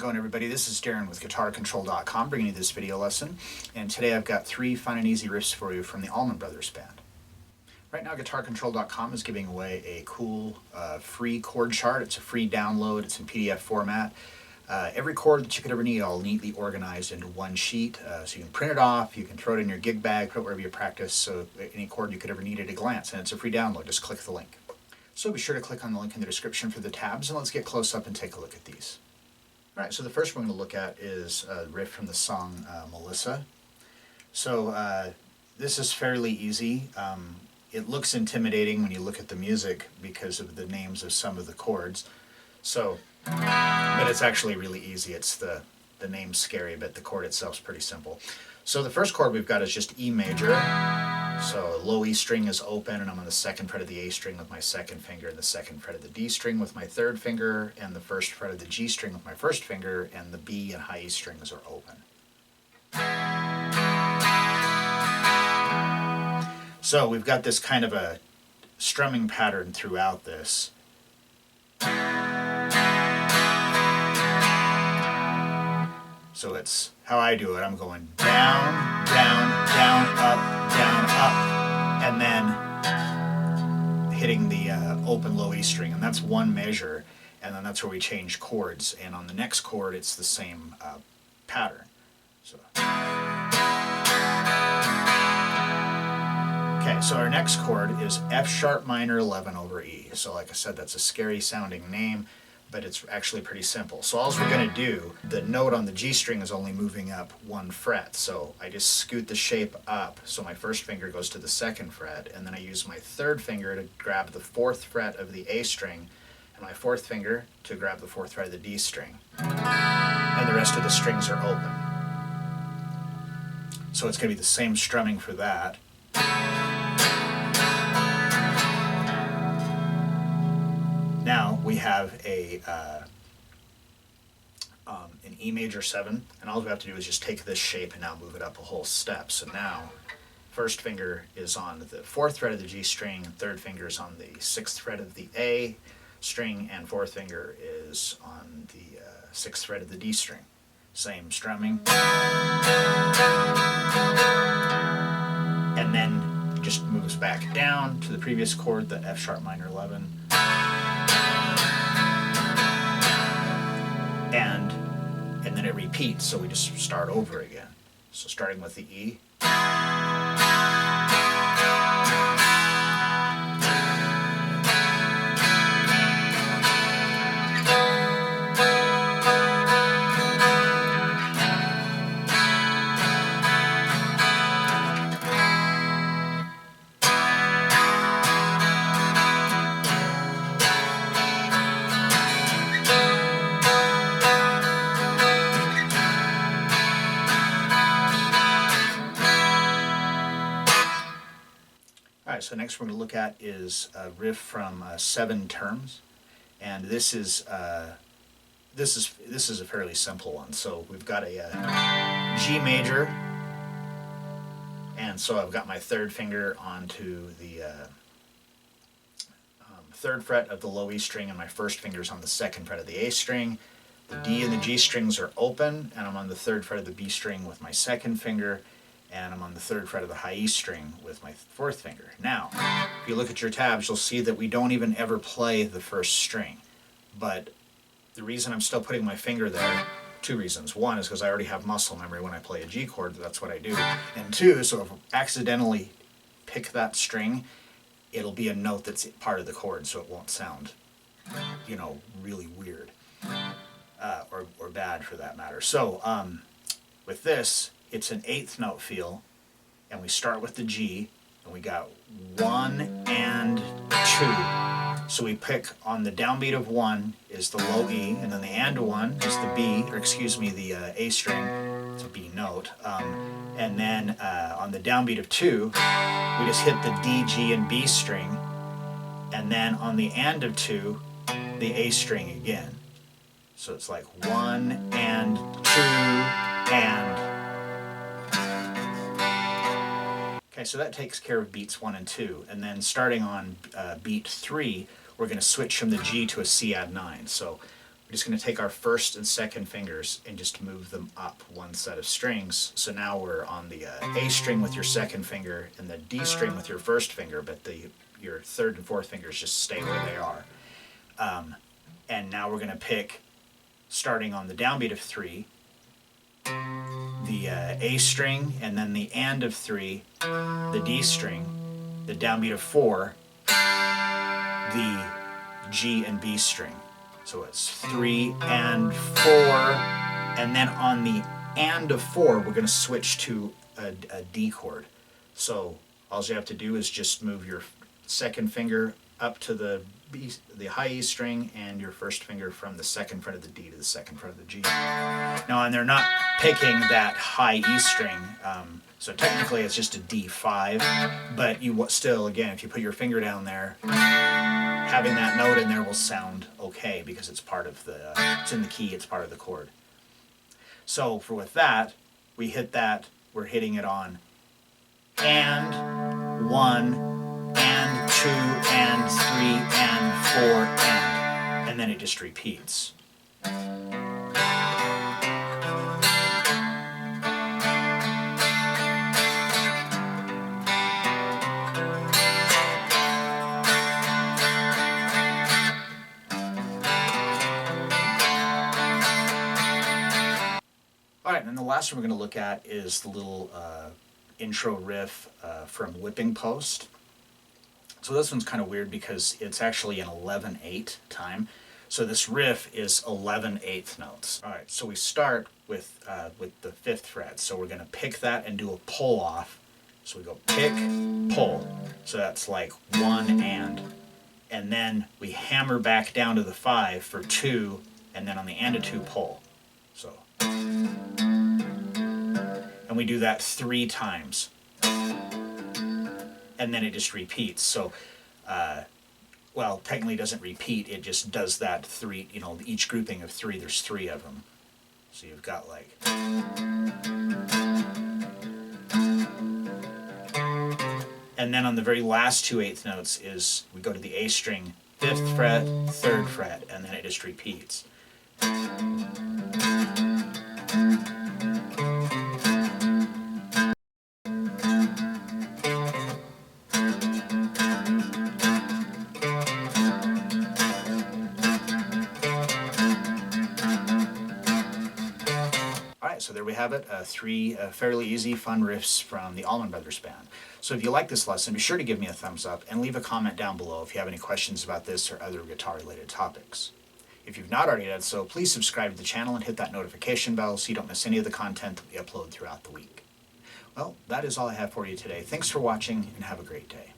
going, everybody? This is Darrin with GuitarControl.com bringing you this video lesson, and today I've got 3 fun and easy riffs for you from the Allman Brothers band. Right now GuitarControl.com is giving away a cool free chord chart. It's a free download. It's in PDF format. Every chord that you could ever need all neatly organized into one sheet, so you can print it off, you can throw it in your gig bag, put it wherever you practice, so any chord you could ever need at a glance, and it's a free download. Just click the link. So be sure to click on the link in the description for the tabs, and let's get close up and take a look at these. Alright, so the first one we're going to look at is a riff from the song Melissa. So this is fairly easy. It looks intimidating when you look at the music because of the names of some of the chords. So, but it's actually really easy. It's the name's scary, but the chord itself is pretty simple. So the first chord we've got is just E major. So low E string is open, and I'm on the 2nd fret of the A string with my 2nd finger, and the 2nd fret of the D string with my 3rd finger, and the 1st fret of the G string with my 1st finger, and the B and high E strings are open. So we've got this kind of a strumming pattern throughout this. So it's how I do it. I'm going down, down, down, up, and then hitting the open low E string, and that's one measure, and then that's where we change chords, and on the next chord it's the same pattern. So. Okay, so our next chord is F sharp minor 11 over E. So like I said, that's a scary sounding name, but it's actually pretty simple. So all we're going to do, the note on the G string is only moving up 1 fret. So I just scoot the shape up, so my 1st finger goes to the 2nd fret, and then I use my 3rd finger to grab the 4th fret of the A string, and my 4th finger to grab the 4th fret of the D string. And the rest of the strings are open. So it's going to be the same strumming for that. Now we have an E major 7, and all we have to do is just take this shape and now move it up a whole step. So now 1st finger is on the 4th fret of the G string, 3rd finger is on the 6th fret of the A string, and 4th finger is on the 6th fret of the D string. Same strumming. And then just moves back down to the previous chord, the F sharp minor 11. And then it repeats, so we just start over again. So starting with the E. Alright, so next we're going to look at is a riff from 7 Terms, and this is a fairly simple one. So we've got a G major, and so I've got my 3rd finger onto the 3rd fret of the low E string, and my 1st finger is on the 2nd fret of the A string. The D and the G strings are open, and I'm on the 3rd fret of the B string with my 2nd finger, and I'm on the 3rd fret of the high E string with my 4th finger. Now, if you look at your tabs, you'll see that we don't even ever play the 1st string. But the reason I'm still putting my finger there, 2 reasons. One is because I already have muscle memory when I play a G chord, that's what I do. And 2, so if I accidentally pick that string, it'll be a note that's part of the chord, so it won't sound, you know, really weird. Or bad for that matter. So, with this, it's an 8th note feel, and we start with the G, and we got 1 and 2. So we pick on the downbeat of 1 is the low E, and then the and 1 is the B, or excuse me, the A string, it's a B note, and then on the downbeat of 2, we just hit the D, G, and B string, and then on the and of 2, the A string again. So it's like 1 and 2 and. Okay, so that takes care of beats 1 and 2, and then starting on beat 3, we're going to switch from the G to a C add 9. So we're just going to take our first and second fingers and just move them up one set of strings. So now we're on the A string with your second finger and the D string with your first finger, but your third and fourth fingers just stay where they are. And now we're going to pick, starting on the downbeat of 3, the A string, and then the and of 3, the D string, the downbeat of 4, the G and B string. So it's 3 and 4, and then on the and of 4, we're going to switch to a D chord. So all you have to do is just move your second finger up to the high E string, and your first finger from the second fret of the D to the second fret of the G. Now, and they're not picking that high E string, so technically it's just a D5, but you still, again, if you put your finger down there, having that note in there will sound okay because it's part of it's in the key, it's part of the chord. So with that, we hit that, we're hitting it on and 1, and 2, and 3, and 4, and then it just repeats. All right, and the last one we're going to look at is the little intro riff from Whipping Post. So this one's kind of weird because it's actually an 11/8 time. So this riff is 11/8 notes. All right, so we start with the 5th fret. So we're going to pick that and do a pull off. So we go pick, pull. So that's like 1 and then we hammer back down to the 5 for 2, and then on the and of 2 pull. So, and we do that 3 times. And then it just repeats. So, well, technically it doesn't repeat, it just does that 3, each grouping of 3, there's 3 of them. So you've got like... And then on the very last 2 8th notes is, we go to the A string, 5th fret, 3rd fret, and then it just repeats. So there we have it, 3 fairly easy, fun riffs from the Allman Brothers band. So if you like this lesson, be sure to give me a thumbs up and leave a comment down below if you have any questions about this or other guitar-related topics. If you've not already done so, please subscribe to the channel and hit that notification bell so you don't miss any of the content that we upload throughout the week. Well, that is all I have for you today. Thanks for watching and have a great day.